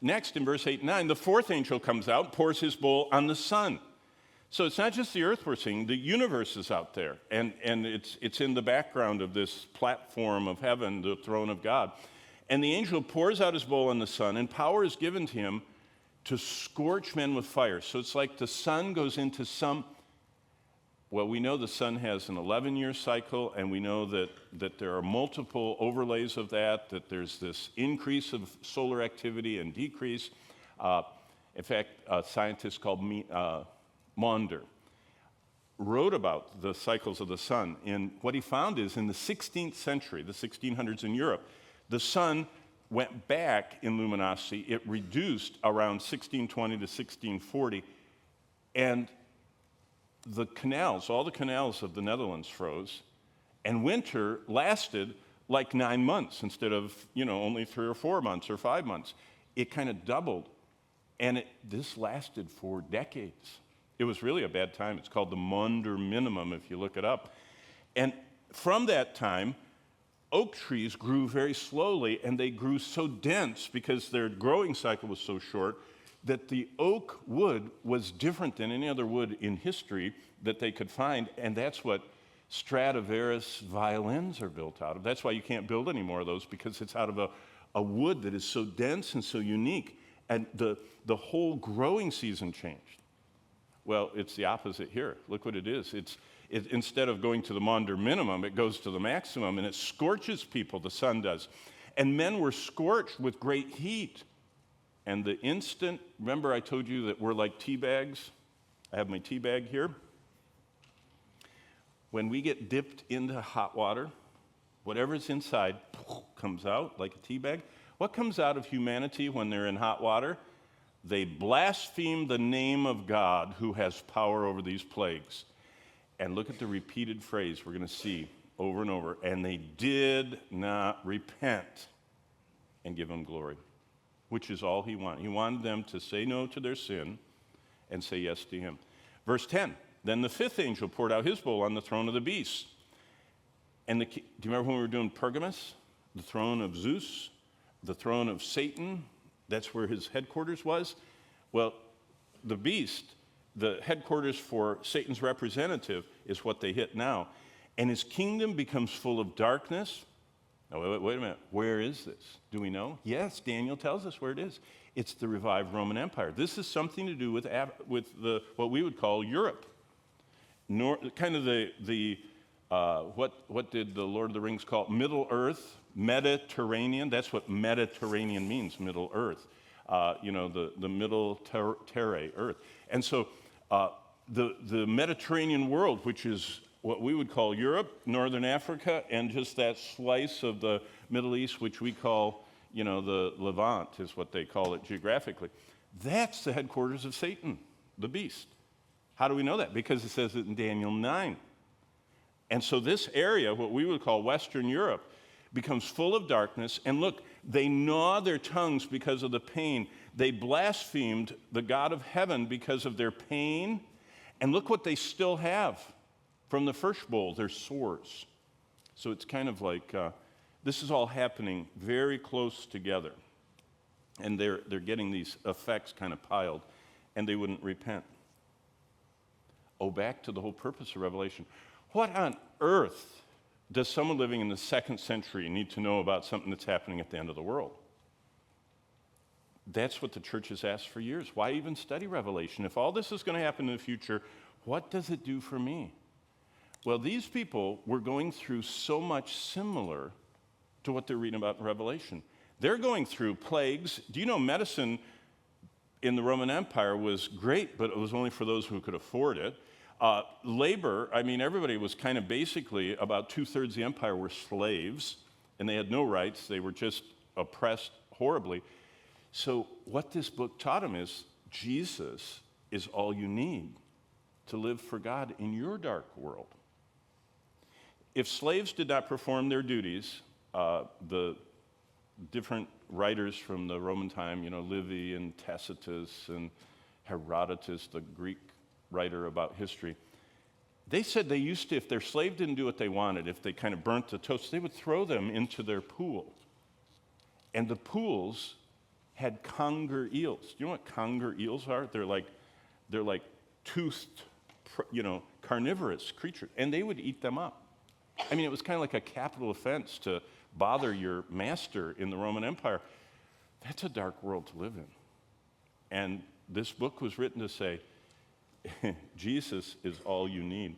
next, in verse 8 and 9, the fourth angel comes out, pours his bowl on the sun. So it's not just the earth we're seeing, the universe is out there. And it's in the background of this platform of heaven, the throne of God. And the angel pours out his bowl on the sun, and power is given to him to scorch men with fire. So it's like the sun goes into well, we know the sun has an 11-year cycle, and we know that there are multiple overlays of that there's this increase of solar activity and decrease. In fact, a scientist called Maunder wrote about the cycles of the sun. And what he found is in the 16th century, the 1600s in Europe, the sun went back in luminosity. It reduced around 1620 to 1640. And the canals, all the canals of the Netherlands froze. And winter lasted like 9 months instead of, only 3 or 4 months or 5 months. It kind of doubled. And this lasted for decades. It was really a bad time. It's called the Maunder minimum, if you look it up. And from that time, oak trees grew very slowly, and they grew so dense because their growing cycle was so short that the oak wood was different than any other wood in history that they could find, and that's what Stradivarius violins are built out of. That's why you can't build any more of those, because it's out of a wood that is so dense and so unique, and the whole growing season changed. Well, it's the opposite here. Look what it is. Instead of going to the Maunder minimum, it goes to the maximum, and it scorches people, the sun does. And men were scorched with great heat. And the instant, remember I told you that we're like tea bags? I have my tea bag here. When we get dipped into hot water, whatever's inside comes out like a tea bag. What comes out of humanity when they're in hot water? They blaspheme the name of God who has power over these plagues. And look at the repeated phrase we're going to see over and over. And they did not repent and give him glory, which is all he wanted. He wanted them to say no to their sin and say yes to him. Verse 10, then the fifth angel poured out his bowl on the throne of the beast. And do you remember when we were doing Pergamus? The throne of Zeus, the throne of Satan, that's where his headquarters was. Well, the beast, the headquarters for Satan's representative, is what they hit now. And his kingdom becomes full of darkness. Now, wait a minute. Where is this? Do we know? Yes, Daniel tells us where it is. It's the revived Roman Empire. This is something to do with what we would call Europe. Kind of what did the Lord of the Rings call it? Middle Earth, Mediterranean. That's what Mediterranean means, Middle Earth. The middle terre, earth. And so the Mediterranean world, which is what we would call Europe, Northern Africa, and just that slice of the Middle East, which we call, the Levant is what they call it geographically. That's the headquarters of Satan, the beast. How do we know that? Because it says it in Daniel 9. And so this area, what we would call Western Europe, becomes full of darkness. And look, they gnaw their tongues because of the pain. They blasphemed the God of heaven because of their pain. And look what they still have from the first bowl, their sores. So it's kind of like this is all happening very close together. And they're getting these effects kind of piled, and they wouldn't repent. Oh, back to the whole purpose of Revelation. What on earth does someone living in the 2nd century need to know about something that's happening at the end of the world? That's what the church has asked for years. Why even study Revelation? If all this is going to happen in the future, what does it do for me? Well, these people were going through so much similar to what they're reading about in Revelation. They're going through plagues. Do you know medicine in the Roman Empire was great, but it was only for those who could afford it. Labor, everybody was kind of basically, about 2/3 of the empire were slaves, and they had no rights. They were just oppressed horribly. So what this book taught them is Jesus is all you need to live for God in your dark world. If slaves did not perform their duties, the different writers from the Roman time, Livy and Tacitus and Herodotus, the Greek writer about history, they said they used to, if their slave didn't do what they wanted, if they kind of burnt the toast, they would throw them into their pool. And the pools had conger eels. Do you know what conger eels are? They're like toothed, carnivorous creatures, and they would eat them up. I mean, it was kind of like a capital offense to bother your master in the Roman Empire. That's a dark world to live in. And this book was written to say, Jesus is all you need.